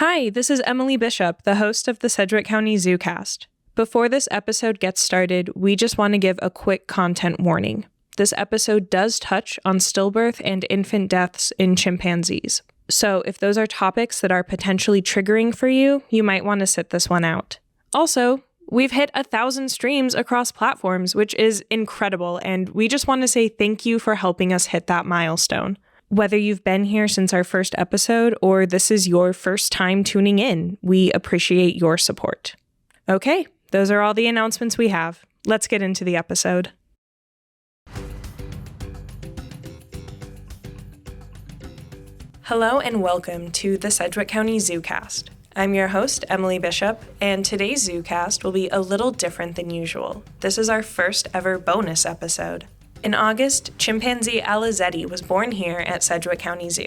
Hi, this is Emily Bishop, the host of the Sedgwick County ZooCast. Before this episode gets started, we just want to give a quick content warning. This episode does touch on stillbirth and infant deaths in chimpanzees. So if those are topics that are potentially triggering for you, you might want to sit this one out. Also, we've hit 1,000 streams across platforms, which is incredible, and we just want to say thank you for helping us hit that milestone. Whether you've been here since our first episode or this is your first time tuning in, we appreciate your support. Okay, those are all the announcements we have. Let's get into the episode. Hello and welcome to the Sedgwick County ZooCast. I'm your host, Emily Bishop, and today's ZooCast will be a little different than usual. This is our first ever bonus episode. In August, Chimpanzee Alizeti was born here at Sedgwick County Zoo.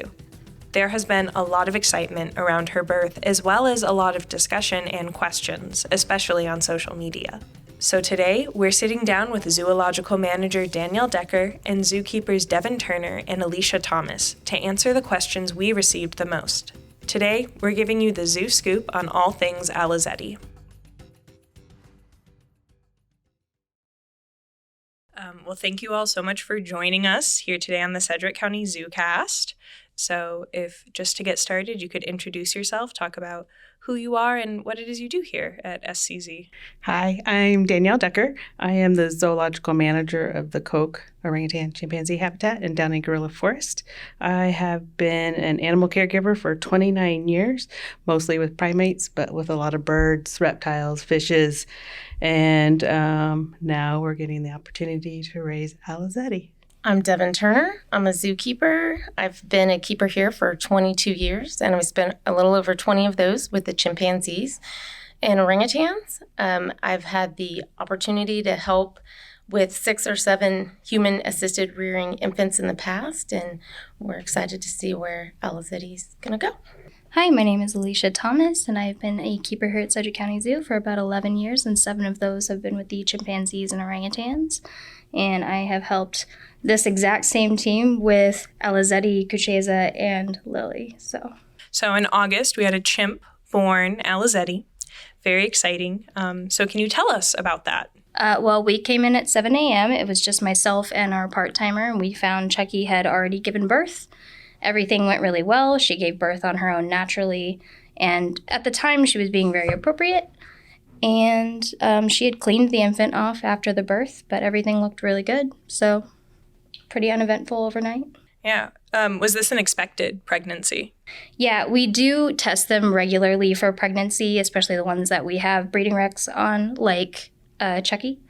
There has been a lot of excitement around her birth, as well as a lot of discussion and questions, especially on social media. So today, we're sitting down with Zoological Manager Danielle Decker and Zookeepers Devin Turner and Alicia Thomas to answer the questions we received the most. Today, we're giving you the Zoo Scoop on all things Alizeti. Well, thank you all so much for joining us here today on the Sedgwick County ZooCast. So if, just to get started, you could introduce yourself, talk about who you are and what it is you do here at SCZ. Hi, I'm Danielle Decker. I am the zoological manager of the Coke Orangutan Chimpanzee Habitat in Downey Gorilla Forest. I have been an animal caregiver for 29 years, mostly with primates, but with a lot of birds, reptiles, fishes, and now we're getting the opportunity to raise Alizeti. I'm Devin Turner. I'm a zookeeper. I've been a keeper here for 22 years, and I've spent a little over 20 of those with the chimpanzees and orangutans. I've had the opportunity to help with 6 or 7 human-assisted rearing infants in the past, and we're excited to see where Alizeti's going to go. Hi, my name is Alicia Thomas, and I've been a keeper here at Sedgwick County Zoo for about 11 years, and 7 of those have been with the chimpanzees and orangutans. And I have helped this exact same team with Alizeti, Kucheza, and Lily. So in August, we had a chimp-born Alizeti. Very exciting. So can you tell us about that? Well, we came in at 7 a.m. It was just myself and our part-timer, and we found Chucky had already given birth. Everything went really well. She gave birth on her own naturally, and at the time, she was being very appropriate. And she had cleaned the infant off after the birth, but everything looked really good. So pretty uneventful overnight. Yeah. Was this an expected pregnancy? Yeah, we do test them regularly for pregnancy, especially the ones that we have breeding recs on, like Chucky.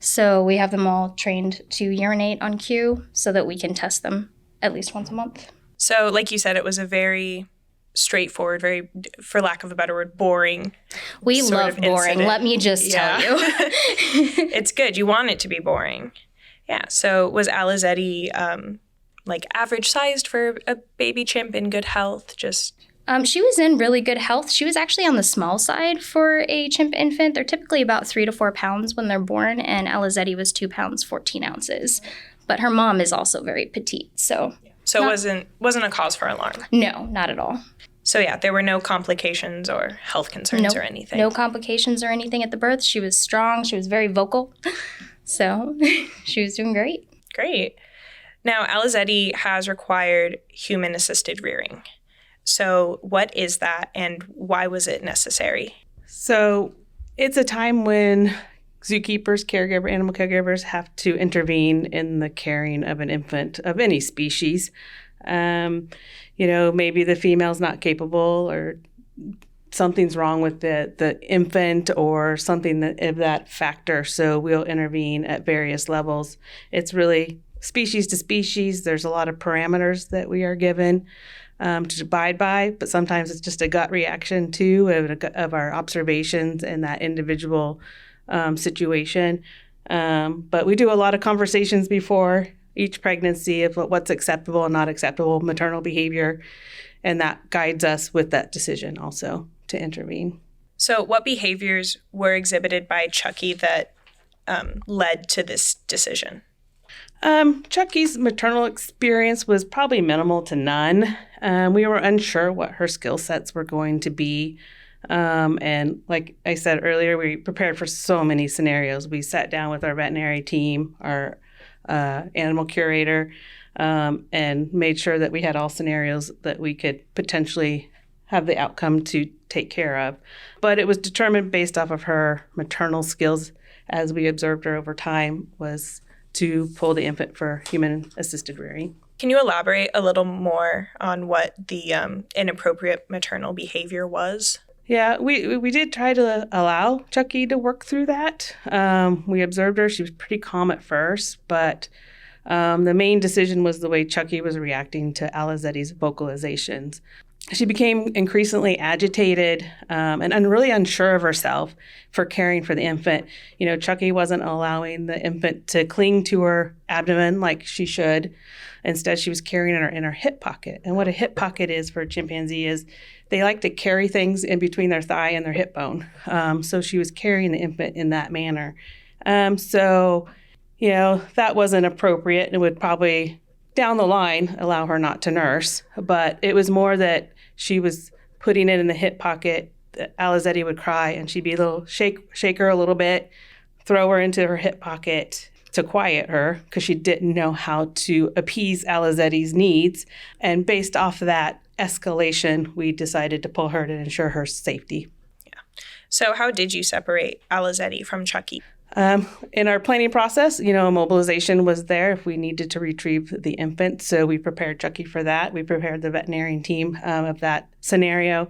So we have them all trained to urinate on cue so that we can test them at least once a month. So like you said, it was a very straightforward, very, for lack of a better word, boring. We love boring. Incident. Let me just tell you. It's good. You want it to be boring. Yeah. So was Alizeti average sized for a baby chimp in good health? She was in really good health. She was actually on the small side for a chimp infant. They're typically about 3 to 4 pounds when they're born, and Alizeti was 2 pounds, 14 ounces. But her mom is also very petite, so it wasn't a cause for alarm. No, not at all. So yeah, there were no complications or health concerns or anything. No complications or anything at the birth. She was strong. She was very vocal. So she was doing great. Great. Now, Alizeti has required human-assisted rearing. So what is that and why was it necessary? So it's a time when zookeepers, animal caregivers have to intervene in the caring of an infant of any species. Maybe the female's not capable or something's wrong with the infant or something of that factor. So we'll intervene at various levels. It's really species to species. There's a lot of parameters that we are given to abide by, but sometimes it's just a gut reaction too of our observations in that individual situation. But we do a lot of conversations before each pregnancy of what's acceptable and not acceptable maternal behavior, and that guides us with that decision also to intervene. So what behaviors were exhibited by Chucky that led to this decision? Chucky's maternal experience was probably minimal to none. We were unsure what her skill sets were going to be. And like I said earlier, we prepared for so many scenarios. We sat down with our veterinary team, our animal curator, and made sure that we had all scenarios that we could potentially have the outcome to take care of. But it was determined based off of her maternal skills as we observed her over time was to pull the infant for human-assisted rearing. Can you elaborate a little more on what the inappropriate maternal behavior was? Yeah, we did try to allow Chucky to work through that. We observed her. She was pretty calm at first, but the main decision was the way Chucky was reacting to Alizeti's vocalizations. She became increasingly agitated and really unsure of herself for caring for the infant. You know, Chucky wasn't allowing the infant to cling to her abdomen like she should. Instead, she was carrying her in her hip pocket. And what a hip pocket is for a chimpanzee is they like to carry things in between their thigh and their hip bone. So she was carrying the infant in that manner. So, you know, that wasn't appropriate. It would probably, down the line, allow her not to nurse. But it was more that she was putting it in the hip pocket. Alizeti would cry, and she'd be a little shake her a little bit, throw her into her hip pocket to quiet her because she didn't know how to appease Alizeti's needs. And based off of that escalation, we decided to pull her to ensure her safety. Yeah. So how did you separate Alizeti from Chucky? In our planning process, you know, immobilization was there if we needed to retrieve the infant. So we prepared Chucky for that. We prepared the veterinarian team of that scenario.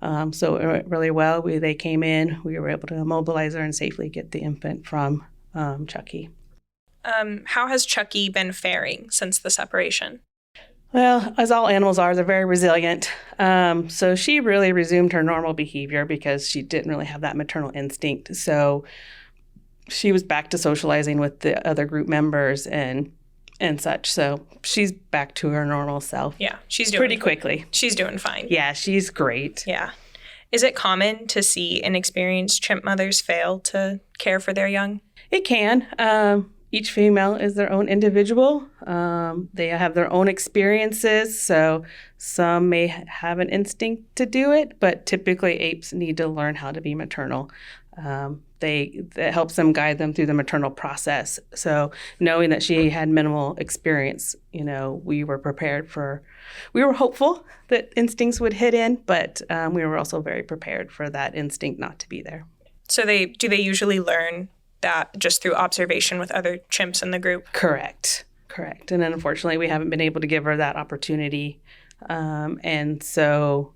So it went really well. They came in. We were able to immobilize her and safely get the infant from Chucky. How has Chucky been faring since the separation? Well, as all animals are, they're very resilient. So she really resumed her normal behavior because she didn't really have that maternal instinct. So she was back to socializing with the other group members and such. So she's back to her normal self. Yeah, she's doing pretty quickly. She's doing fine. Yeah, she's great. Yeah. Is it common to see inexperienced chimp mothers fail to care for their young? It can. Each female is their own individual. They have their own experiences, so some may have an instinct to do it, but typically apes need to learn how to be maternal. That helps them guide them through the maternal process. So knowing that she had minimal experience, you know, we were hopeful that instincts would hit in, but we were also very prepared for that instinct not to be there. So do they usually learn that just through observation with other chimps in the group? Correct. And then unfortunately, we haven't been able to give her that opportunity. And so,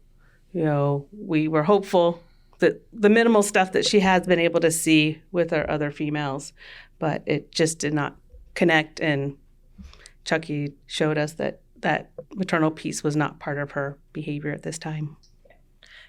you know, we were hopeful that the minimal stuff that she has been able to see with our other females, but it just did not connect. And Chucky showed us that maternal piece was not part of her behavior at this time.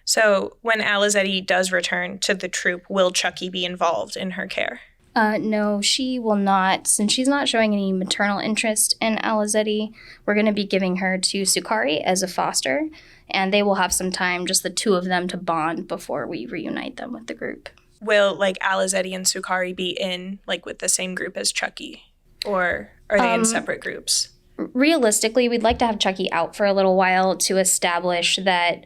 So when Alizeti does return to the troop, will Chucky be involved in her care? No, she will not. Since she's not showing any maternal interest in Alizeti, we're going to be giving her to Sukari as a foster, and they will have some time, just the two of them, to bond before we reunite them with the group. Will, Alizeti and Sukari be in, with the same group as Chucky? Or are they in separate groups? Realistically, we'd like to have Chucky out for a little while to establish that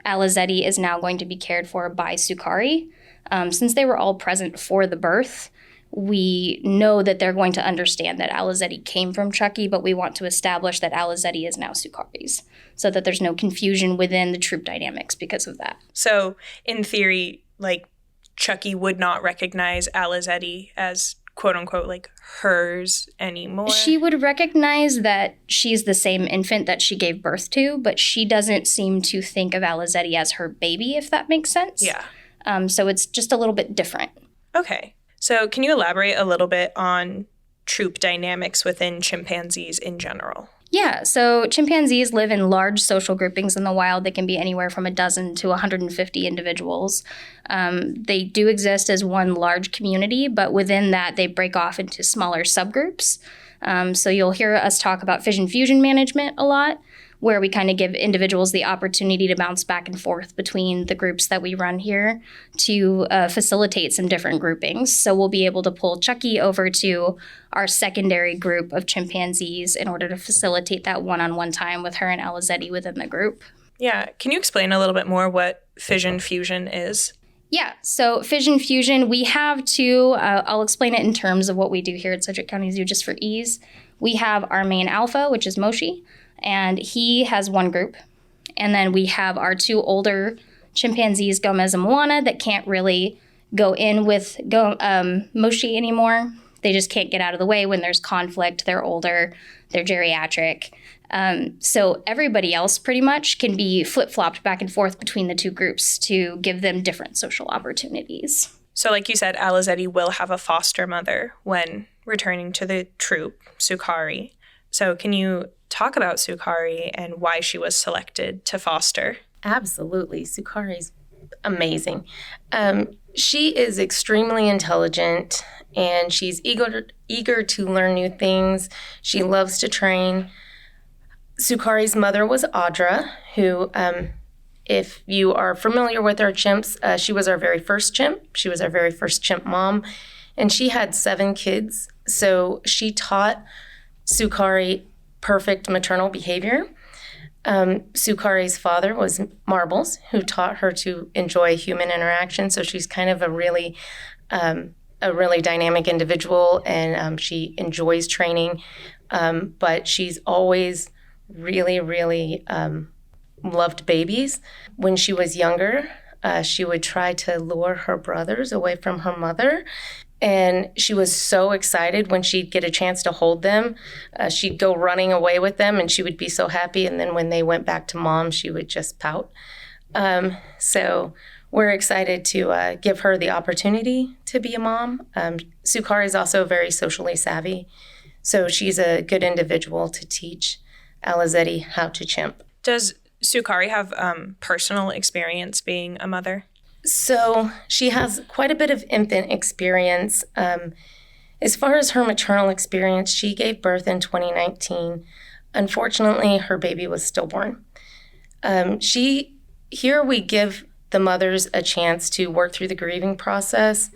Alizeti is now going to be cared for by Sukari. Since they were all present for the birth, we know that they're going to understand that Alizeti came from Chucky, but we want to establish that Alizeti is now Sukari's, so that there's no confusion within the troop dynamics because of that. So, in theory, Chucky would not recognize Alizeti as quote-unquote, hers anymore? She would recognize that she's the same infant that she gave birth to, but she doesn't seem to think of Alizeti as her baby, if that makes sense. Yeah. So it's just a little bit different. Okay. So can you elaborate a little bit on troop dynamics within chimpanzees in general? Yeah, so chimpanzees live in large social groupings in the wild that can be anywhere from a dozen to 150 individuals. They do exist as one large community, but within that, they break off into smaller subgroups. So you'll hear us talk about fission fusion management a lot, where we kind of give individuals the opportunity to bounce back and forth between the groups that we run here to facilitate some different groupings. So we'll be able to pull Chucky over to our secondary group of chimpanzees in order to facilitate that one-on-one time with her and Alizeti within the group. Yeah. Can you explain a little bit more what fission fusion is? Yeah, so fission fusion, we have two, I'll explain it in terms of what we do here at Sedgwick County Zoo just for ease. We have our main alpha, which is Moshi, and he has one group. And then we have our two older chimpanzees, Gomez and Moana, that can't really go in with Moshi anymore. They just can't get out of the way when there's conflict. They're older, they're geriatric. So everybody else pretty much can be flip-flopped back and forth between the two groups to give them different social opportunities. So like you said, Alizeti will have a foster mother when returning to the troop, Sukari. So can you talk about Sukari and why she was selected to foster? Absolutely. Sukari's amazing. She is extremely intelligent, and she's eager to learn new things. She loves to train. Sukari's mother was Audra, who, if you are familiar with our chimps, she was our very first chimp. She was our very first chimp mom, and she had 7 kids. So she taught Sukari perfect maternal behavior. Sukari's father was Marbles, who taught her to enjoy human interaction. So she's kind of a really dynamic individual, and she enjoys training. But she's always really loved babies. When she was younger, she would try to lure her brothers away from her mother. And she was so excited when she'd get a chance to hold them. She'd go running away with them, and she would be so happy. And then when they went back to mom, she would just pout. So we're excited to give her the opportunity to be a mom. Sukari is also very socially savvy. So she's a good individual to teach Alizeti how to chimp. Does Sukari have personal experience being a mother? So she has quite a bit of infant experience. As far as her maternal experience, she gave birth in 2019. Unfortunately, her baby was stillborn. Here we give the mothers a chance to work through the grieving process.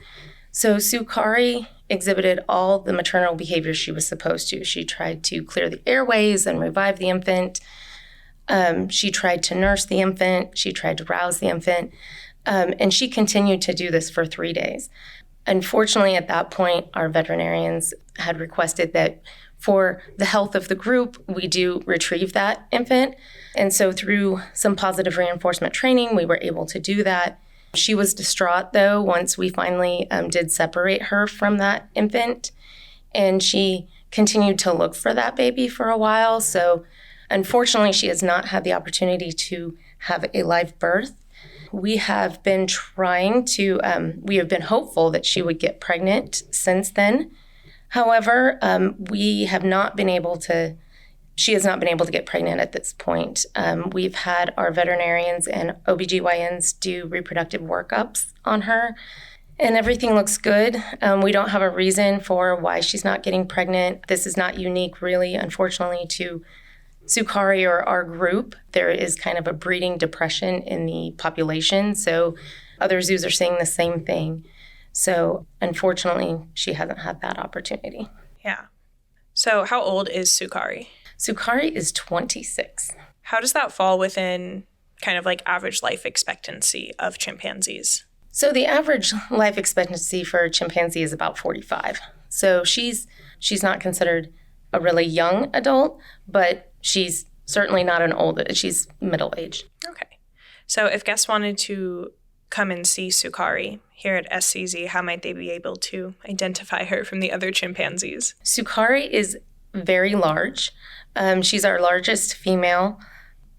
So Sukari exhibited all the maternal behavior she was supposed to. She tried to clear the airways and revive the infant. She tried to nurse the infant. She tried to rouse the infant. And she continued to do this for 3 days. Unfortunately, at that point, our veterinarians had requested that for the health of the group, we do retrieve that infant. And so through some positive reinforcement training, we were able to do that. She was distraught, though, once we finally did separate her from that infant. And she continued to look for that baby for a while. So unfortunately, she has not had the opportunity to have a live birth. We have been we have been hopeful that she would get pregnant since then. However, she has not been able to get pregnant at this point. We've had our veterinarians and OBGYNs do reproductive workups on her, and everything looks good. We don't have a reason for why she's not getting pregnant. This is not unique, really, unfortunately, to Sukari or our group. There is kind of a breeding depression in the population, so other zoos are saying the same thing. So unfortunately, she hasn't had that opportunity. Yeah. So how old is Sukari? Sukari is 26. How does that fall within kind of like average life expectancy of chimpanzees? So the average life expectancy for a chimpanzee is about 45. So she's not considered a really young adult, but she's certainly not an old, she's middle-aged. Okay. So if guests wanted to come and see Sukari here at SCZ, how might they be able to identify her from the other chimpanzees? Sukari is very large. She's our largest female.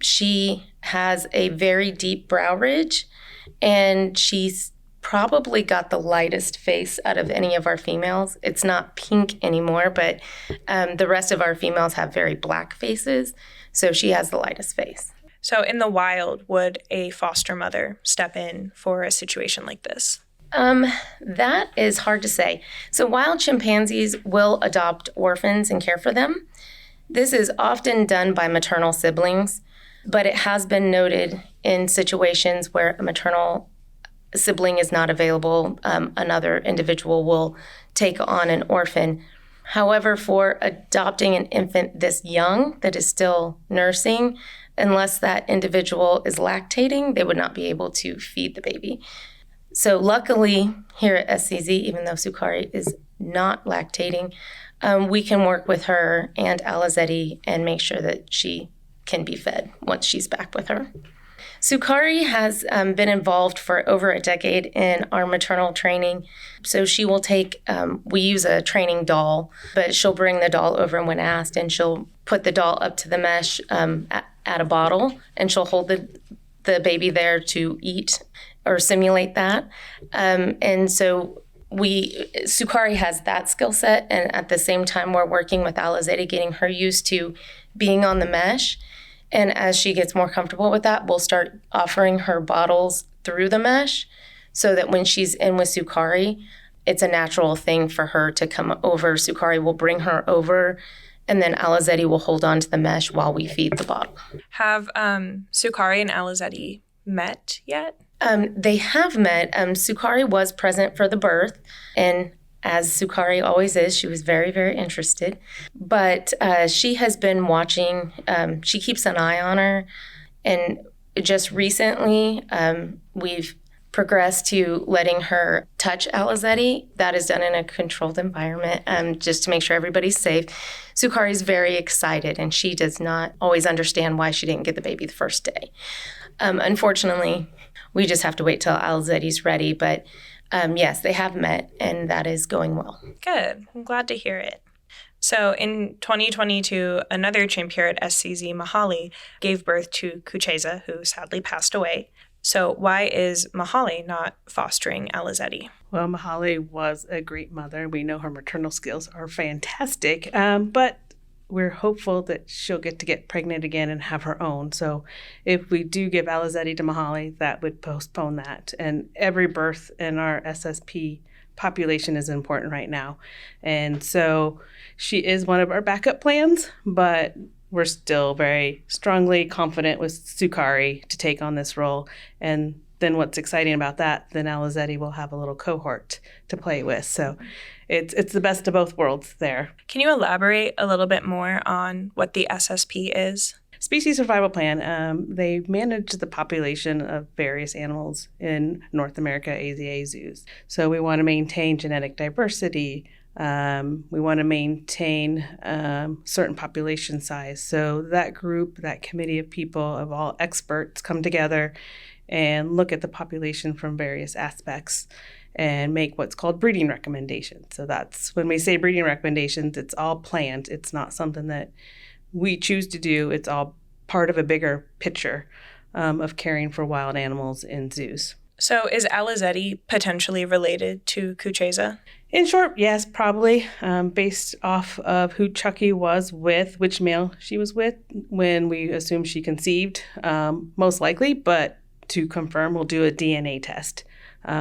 She has a very deep brow ridge, and she's probably got the lightest face out of any of our females. It's not pink anymore, but the rest of our females have very black faces, so she has the lightest face. So in the wild, would a foster mother step in for a situation like this? That is hard to say. So wild chimpanzees will adopt orphans and care for them. This is often done by maternal siblings, but it has been noted in situations where a maternal sibling is not available, another individual will take on an orphan. However, for adopting an infant this young that is still nursing, unless that individual is lactating, they would not be able to feed the baby. So luckily, here at SCZ, even though Sukari is not lactating, we can work with her and Alizeti and make sure that she can be fed once she's back with her. Sukari has been involved for over a decade in our maternal training. So she will take, we use a training doll, but she'll bring the doll over when asked, and she'll put the doll up to the mesh at a bottle, and she'll hold the baby there to eat or simulate that. And so Sukari has that skill set, and at the same time, we're working with Alizeti, getting her used to being on the mesh. And as she gets more comfortable with that, we'll start offering her bottles through the mesh so that when she's in with Sukari, it's a natural thing for her to come over. Sukari will bring her over, and then Alizeti will hold on to the mesh while we feed the bottle. Have Sukari and Alizeti met yet? They have met. Sukari was present for the birth, and as Sukari always is, she was very, very interested. But she has been watching, she keeps an eye on her. And just recently, we've progressed to letting her touch Alizeti. That is done in a controlled environment, just to make sure everybody's safe. Sukari is very excited, and she does not always understand why she didn't get the baby the first day. Unfortunately, we just have to wait till Alizeti's ready. But yes, they have met, and that is going well. Good. I'm glad to hear it. So in 2022, another chimp here at SCZ, Mahale, gave birth to Kucheza, who sadly passed away. So why is Mahale not fostering Alizeti? Well, Mahale was a great mother. We know her maternal skills are fantastic, but we're hopeful that she'll get pregnant again and have her own. So if we do give Alizeti to Mahale, that would postpone that. And every birth in our SSP population is important right now. And so she is one of our backup plans, but we're still very strongly confident with Sukari to take on this role. And then what's exciting about that, then Alizeti will have a little cohort to play with. So it's the best of both worlds there. Can you elaborate a little bit more on what the SSP is? Species Survival Plan, they manage the population of various animals in North America AZA zoos. So we want to maintain genetic diversity. We want to maintain certain population size. So that group, that committee of people, of all experts come together and look at the population from various aspects and make what's called breeding recommendations. So that's when we say breeding recommendations, it's all planned. It's not something that we choose to do. It's all part of a bigger picture of caring for wild animals in zoos. So is Alizeti potentially related to Kucheza? In short, yes, probably, based off of who Chucky was with, which male she was with when we assume she conceived, most likely. But to confirm, we'll do a DNA test.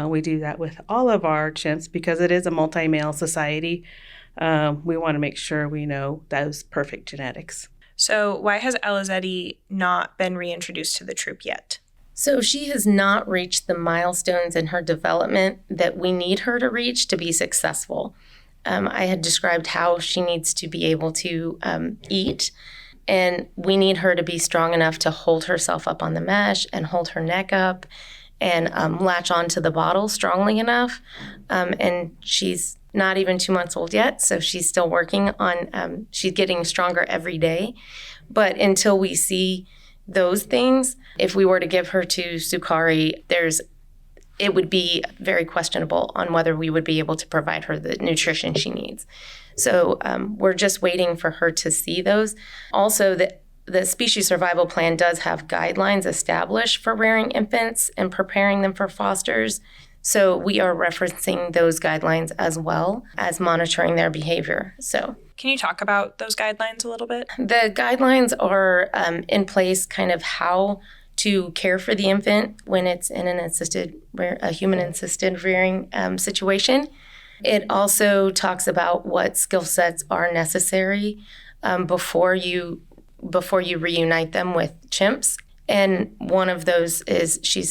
We do that with all of our chimps because it is a multi-male society. We want to make sure we know those perfect genetics. So why has Alizeti not been reintroduced to the troop yet? So she has not reached the milestones in her development that we need her to reach to be successful. I had described how she needs to be able to eat, and we need her to be strong enough to hold herself up on the mesh and hold her neck up and latch onto the bottle strongly enough. And she's not even 2 months old yet, so she's still working on, she's getting stronger every day. But until we see those things, if we were to give her to Sukari, it would be very questionable on whether we would be able to provide her the nutrition she needs. So we're just waiting for her to see those. Also, the Species Survival Plan does have guidelines established for rearing infants and preparing them for fosters. So we are referencing those guidelines as well as monitoring their behavior. So can you talk about those guidelines a little bit? The guidelines are in place, kind of how to care for the infant when it's in a human-assisted rearing situation. It also talks about what skill sets are necessary before you reunite them with chimps. And one of those is she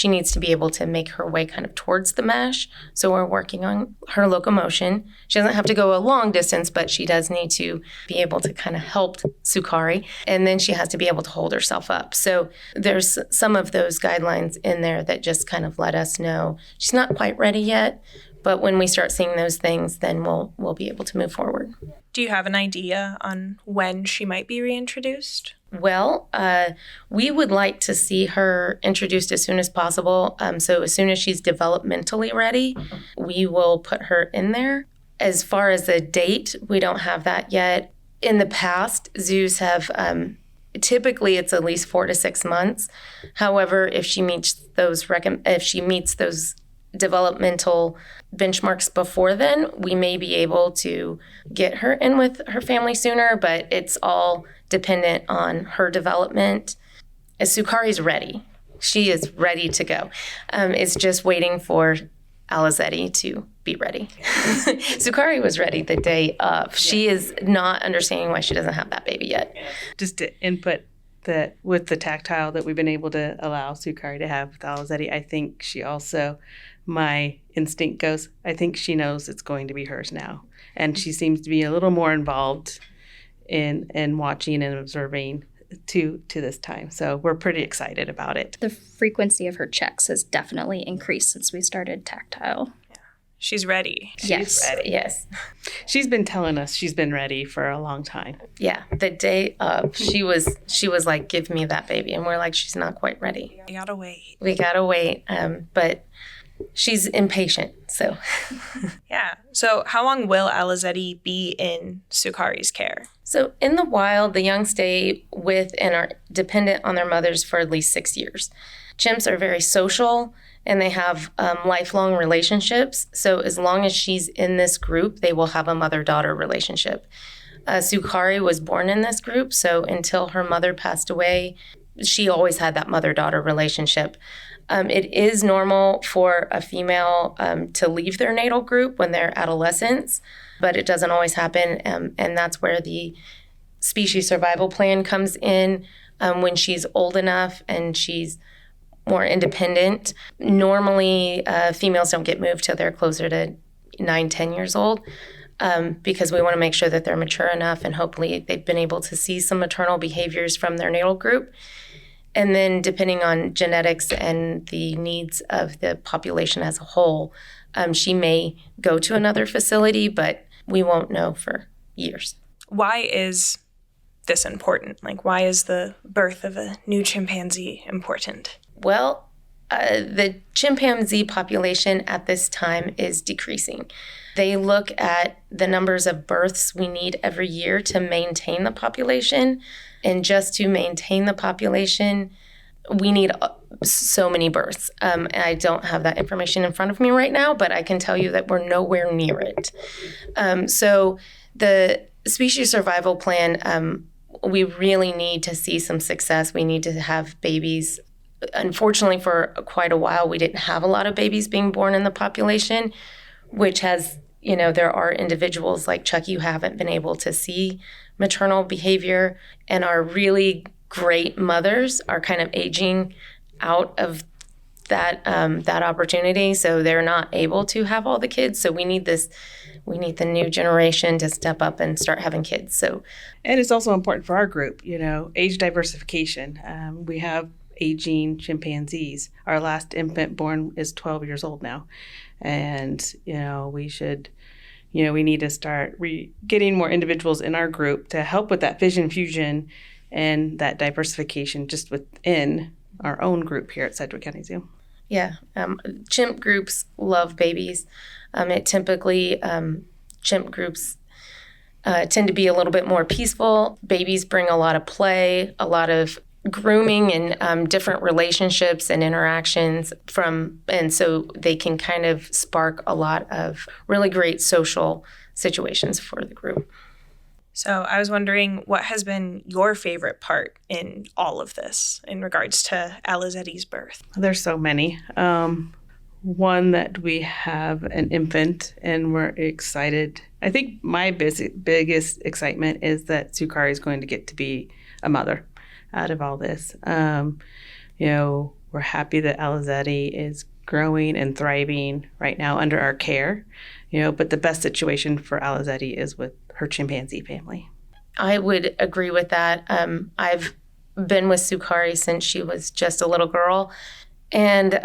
needs to be able to make her way kind of towards the mesh. So we're working on her locomotion. She doesn't have to go a long distance, but she does need to be able to kind of help Sukari. And then she has to be able to hold herself up. So there's some of those guidelines in there that just kind of let us know she's not quite ready yet. But when we start seeing those things, then we'll be able to move forward. Do you have an idea on when she might be reintroduced? Well, we would like to see her introduced as soon as possible. So as soon as she's developmentally ready, we will put her in there. As far as the date, we don't have that yet. In the past, zoos have typically it's at least 4 to 6 months. However, if she meets those developmental benchmarks before then, we may be able to get her in with her family sooner, but it's all dependent on her development. As Sukari's ready, she is ready to go. It's just waiting for Alizeti to be ready. Sukari was ready the day of. She is not understanding why she doesn't have that baby yet. Just to input that with the tactile that we've been able to allow Sukari to have with Alizeti, I think she also, my instinct goes, I think she knows it's going to be hers now. And she seems to be a little more involved in watching and observing to this time. So we're pretty excited about it. The frequency of her checks has definitely increased since we started tactile. She's ready. Yes. Ready. Yes. She's been telling us she's been ready for a long time. Yeah. The day of, she was like, give me that baby. And we're like, she's not quite ready. We gotta wait. We gotta wait. But she's impatient, so. Yeah. So how long will Alizeti be in Sukari's care? So in the wild, the young stay with and are dependent on their mothers for at least 6 years. Chimps are very social, and they have lifelong relationships. So as long as she's in this group, they will have a mother-daughter relationship. Sukari was born in this group, so until her mother passed away, she always had that mother-daughter relationship. It is normal for a female to leave their natal group when they're adolescents, but it doesn't always happen, and that's where the species survival plan comes in. When she's old enough and she's more independent, normally females don't get moved till they're closer to 9-10 years old, because we want to make sure that they're mature enough and hopefully they've been able to see some maternal behaviors from their natal group. And then depending on genetics and the needs of the population as a whole, she may go to another facility, but we won't know for years. Why is this important? Like, why is the birth of a new chimpanzee important? Well, the chimpanzee population at this time is decreasing. They look at the numbers of births we need every year to maintain the population. And just to maintain the population, we need so many births. I don't have that information in front of me right now, but I can tell you that we're nowhere near it. So the species survival plan, we really need to see some success. We need to have babies. Unfortunately, for quite a while, we didn't have a lot of babies being born in the population, which has, there are individuals like Chucky who haven't been able to see maternal behavior, and our really great mothers are kind of aging out of that opportunity, so they're not able to have all the kids. So we need the new generation to step up and start having kids. So, and it's also important for our group, age diversification. We have aging chimpanzees. Our last infant born is 12 years old now, and we need to start getting more individuals in our group to help with that vision fusion and that diversification just within our own group here at Sedgwick County Zoo. Yeah. Chimp groups love babies. Chimp groups tend to be a little bit more peaceful. Babies bring a lot of play, a lot of grooming and different relationships and interactions and so they can kind of spark a lot of really great social situations for the group. So I was wondering, what has been your favorite part in all of this in regards to Alizeti's birth? There's so many. one, that we have an infant and we're excited. I think my biggest excitement is that Sukari is going to get to be a mother out of all this. We're happy that Alizeti is growing and thriving right now under our care, but the best situation for Alizeti is with her chimpanzee family. I would agree with that. I've been with Sukari since she was just a little girl, and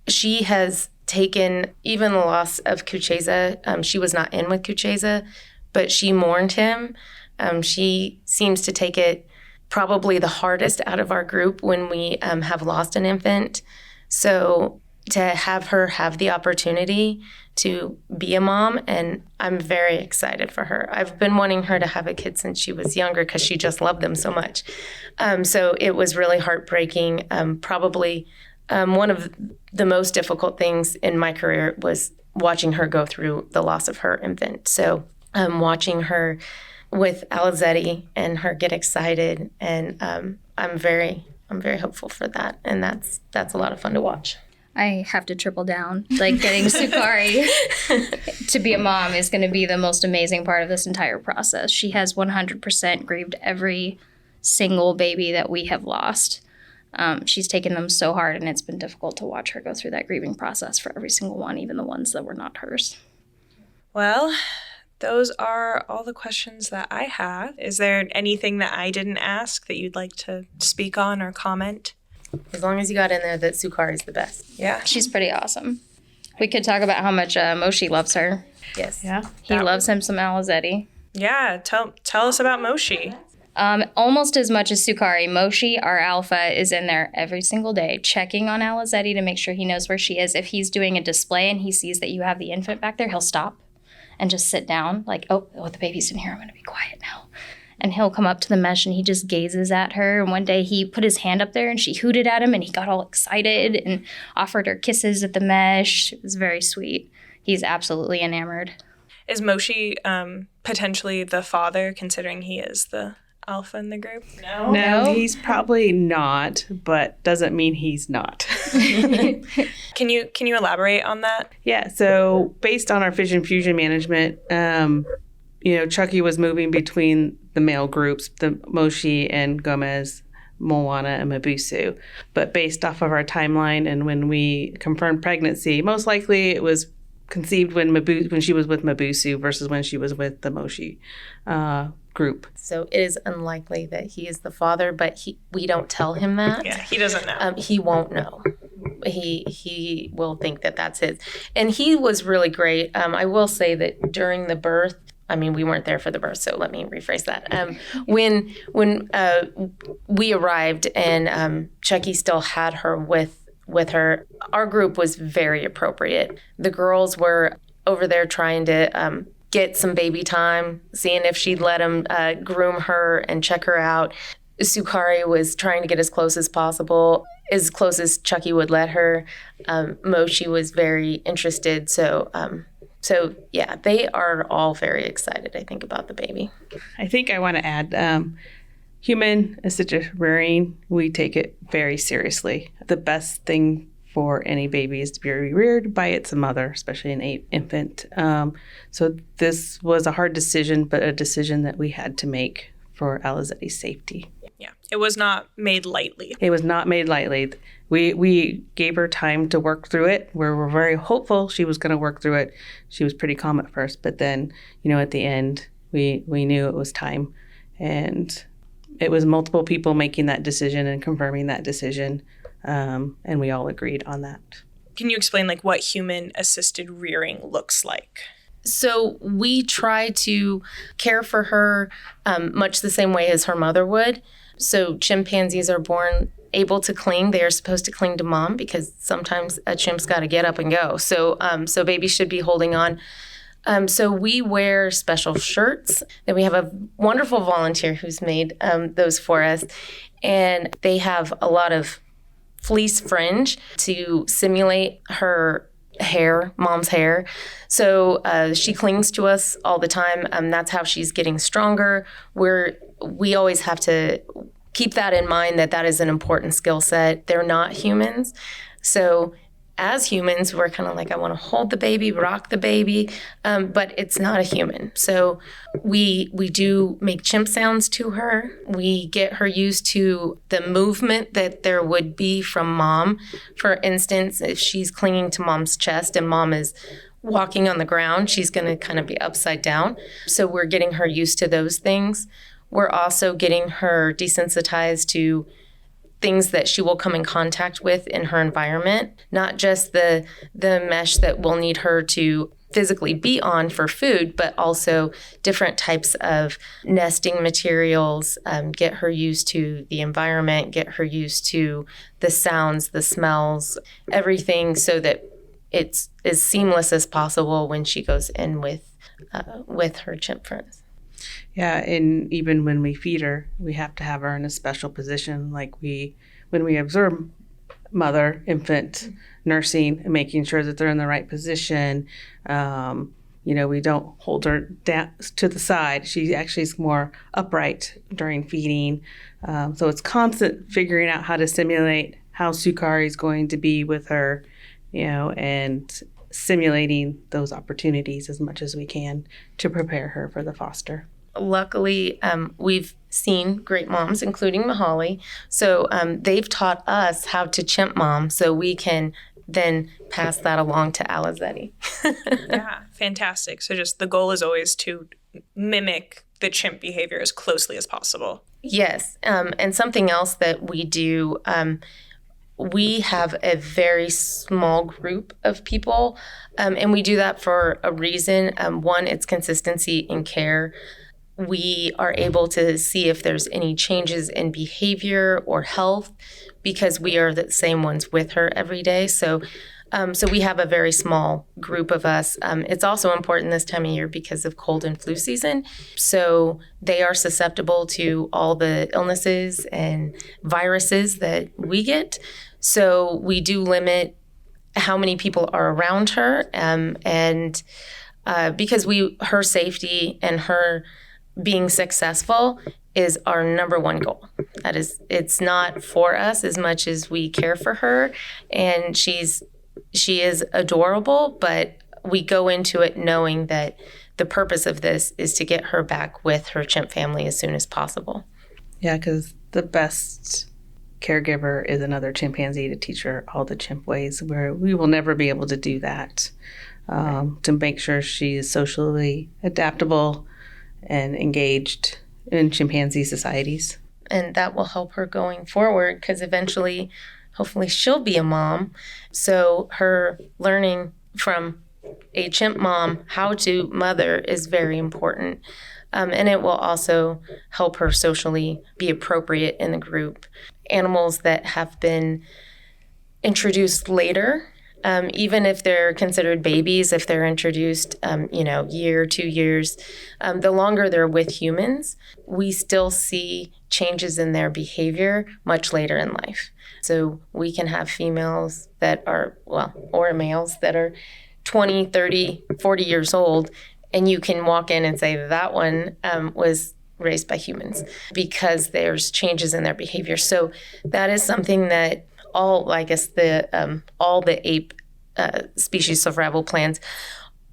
she has taken even the loss of Kucheza. She was not in with Kucheza, but she mourned him. She seems to take it probably the hardest out of our group when we have lost an infant. So to have her have the opportunity to be a mom, and I'm very excited for her. I've been wanting her to have a kid since she was younger because she just loved them so much. So it was really heartbreaking. Probably one of the most difficult things in my career was watching her go through the loss of her infant. So watching her with Alizeti and her get excited, and I'm very hopeful for that, and that's a lot of fun to watch. I have to triple down. Like, getting Sukari to be a mom is going to be the most amazing part of this entire process. She has 100% grieved every single baby that we have lost. She's taken them so hard, and it's been difficult to watch her go through that grieving process for every single one, even the ones that were not hers. Well, those are all the questions that I have. Is there anything that I didn't ask that you'd like to speak on or comment? As long as you got in there that Sukari is the best. Yeah. She's pretty awesome. We could talk about how much Moshi loves her. Yes. Yeah. He loves him some Alizeti. Yeah, tell us about Moshi. Almost as much as Sukari. Moshi, our alpha, is in there every single day checking on Alizeti to make sure he knows where she is. If he's doing a display and he sees that you have the infant back there, he'll stop and just sit down like, oh, the baby's in here. I'm going to be quiet now. And he'll come up to the mesh and he just gazes at her. And one day he put his hand up there and she hooted at him and he got all excited and offered her kisses at the mesh. It was very sweet. He's absolutely enamored. Is Moshi potentially the father, considering he is the alpha in the group? No, he's probably not, but doesn't mean he's not. Can you elaborate on that? Yeah, so based on our fission fusion management, Chucky was moving between the male groups, the Moshi and Gomez, Moana, and Mabusu. But based off of our timeline and when we confirmed pregnancy, most likely it was conceived when she was with Mabusu versus when she was with the Moshi group. So it is unlikely that he is the father, but we don't tell him that. Yeah, he doesn't know. He won't know. He will think that that's his. And he was really great. I will say that during the birth, we weren't there for the birth, so let me rephrase that. When we arrived and Chucky still had her with her, our group was very appropriate. The girls were over there trying to get some baby time, seeing if she'd let him groom her and check her out. Sukari was trying to get as close as possible, as close as Chucky would let her. Moshi was very interested, So yeah, they are all very excited, I think, about the baby. I think I want to add, human assisted rearing, we take it very seriously. The best thing for any baby is to be reared by its mother, especially an infant. So this was a hard decision, but a decision that we had to make for Alizeti's safety. Yeah, it was not made lightly. It was not made lightly. We gave her time to work through it. We were very hopeful she was going to work through it. She was pretty calm at first, but then, at the end, we knew it was time. And it was multiple people making that decision and confirming that decision, and we all agreed on that. Can you explain what human-assisted rearing looks like? So we try to care for her much the same way as her mother would. So chimpanzees are born able to cling. They are supposed to cling to mom because sometimes a chimp's got to get up and go. So babies should be holding on. So we wear special shirts. Then we have a wonderful volunteer who's made those for us. And they have a lot of fleece fringe to simulate her hair, mom's hair. So she clings to us all the time. That's how she's getting stronger. We always have to keep that in mind, that is an important skill set. They're not humans. So as humans, we're kind of like, I want to hold the baby, rock the baby, but it's not a human. So we do make chimp sounds to her. We get her used to the movement that there would be from mom. For instance, if she's clinging to mom's chest and mom is walking on the ground, she's going to kind of be upside down. So we're getting her used to those things. We're also getting her desensitized to things that she will come in contact with in her environment, not just the mesh that we'll need her to physically be on for food, but also different types of nesting materials, get her used to the environment, get her used to the sounds, the smells, everything, so that it's as seamless as possible when she goes in with her chimp friends. Yeah, and even when we feed her, we have to have her in a special position, like when we observe mother, infant nursing, and making sure that they're in the right position. We don't hold her down to the side. She actually is more upright during feeding. So it's constant figuring out how to simulate how Sukari is going to be with her, and simulating those opportunities as much as we can to prepare her for the foster. Luckily, we've seen great moms, including Mahale. So they've taught us how to chimp mom, so we can then pass that along to Alizeti. Yeah, fantastic. So just the goal is always to mimic the chimp behavior as closely as possible. Yes, and something else that we do, we have a very small group of people, and we do that for a reason. One, it's consistency in care. We are able to see if there's any changes in behavior or health because we are the same ones with her every day. So we have a very small group of us. It's also important this time of year because of cold and flu season. So they are susceptible to all the illnesses and viruses that we get. So we do limit how many people are around her, and because her safety and her being successful is our number one goal. It's not for us as much as we care for her, and she is adorable, but we go into it knowing that the purpose of this is to get her back with her chimp family as soon as possible. Yeah, because the best caregiver is another chimpanzee to teach her all the chimp ways, where we will never be able to do that, to make sure she is socially adaptable and engaged in chimpanzee societies. And that will help her going forward because eventually, hopefully, she'll be a mom. So her learning from a chimp mom how to mother is very important. And it will also help her socially be appropriate in the group. Animals that have been introduced later, even if they're considered babies, if they're introduced, year, 2 years, the longer they're with humans, we still see changes in their behavior much later in life. So we can have females that are, or males that are 20, 30, 40 years old, and you can walk in and say that one was raised by humans because there's changes in their behavior. So that is something that all the ape species survival plans,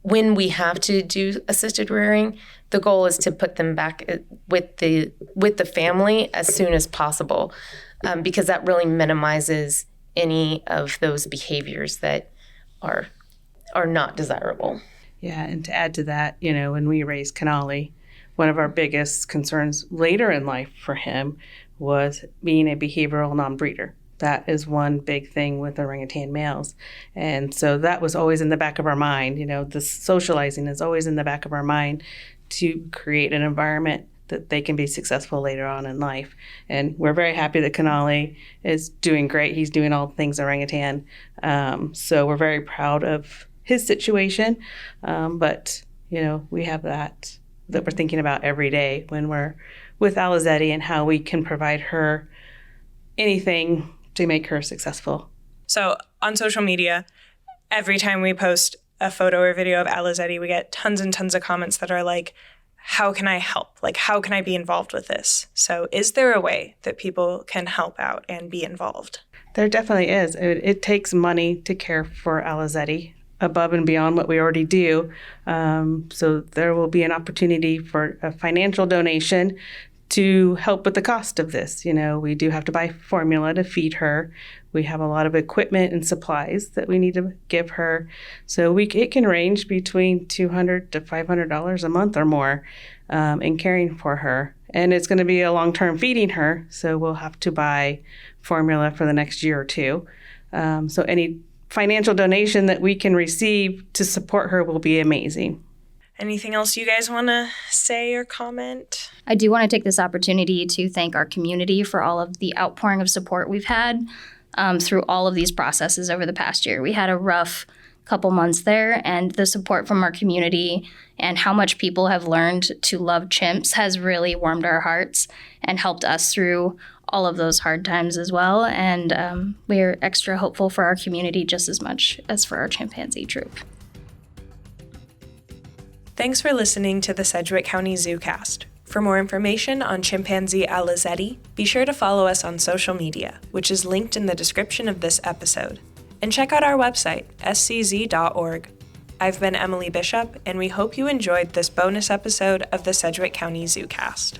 when we have to do assisted rearing, the goal is to put them back with the family as soon as possible, because that really minimizes any of those behaviors that are not desirable. Yeah, and to add to that, when we raised Kanali, one of our biggest concerns later in life for him was being a behavioral non-breeder. That is one big thing with orangutan males. And so that was always in the back of our mind. The socializing is always in the back of our mind to create an environment that they can be successful later on in life. And we're very happy that Kanali is doing great. He's doing all the things orangutan. So we're very proud of his situation. But, we have that we're thinking about every day when we're with Alizeti and how we can provide her anything to make her successful. So on social media, every time we post a photo or video of Alizeti, we get tons and tons of comments that are like, how can I help? Like, how can I be involved with this? So is there a way that people can help out and be involved? There definitely is. It takes money to care for Alizeti above and beyond what we already do. So there will be an opportunity for a financial donation to help with the cost of this. We do have to buy formula to feed her. We have a lot of equipment and supplies that we need to give her. So it can range between $200 to $500 a month or more in caring for her. And it's going to be a long-term feeding her, so we'll have to buy formula for the next year or two. So any financial donation that we can receive to support her will be amazing. Anything else you guys want to say or comment? I do want to take this opportunity to thank our community for all of the outpouring of support we've had through all of these processes over the past year. We had a rough couple months there, and the support from our community and how much people have learned to love chimps has really warmed our hearts and helped us through all of those hard times as well. And we're extra hopeful for our community just as much as for our chimpanzee troop. Thanks for listening to the Sedgwick County ZooCast. For more information on Chimpanzee Alizeti, be sure to follow us on social media, which is linked in the description of this episode. And check out our website, scz.org. I've been Emily Bishop, and we hope you enjoyed this bonus episode of the Sedgwick County ZooCast.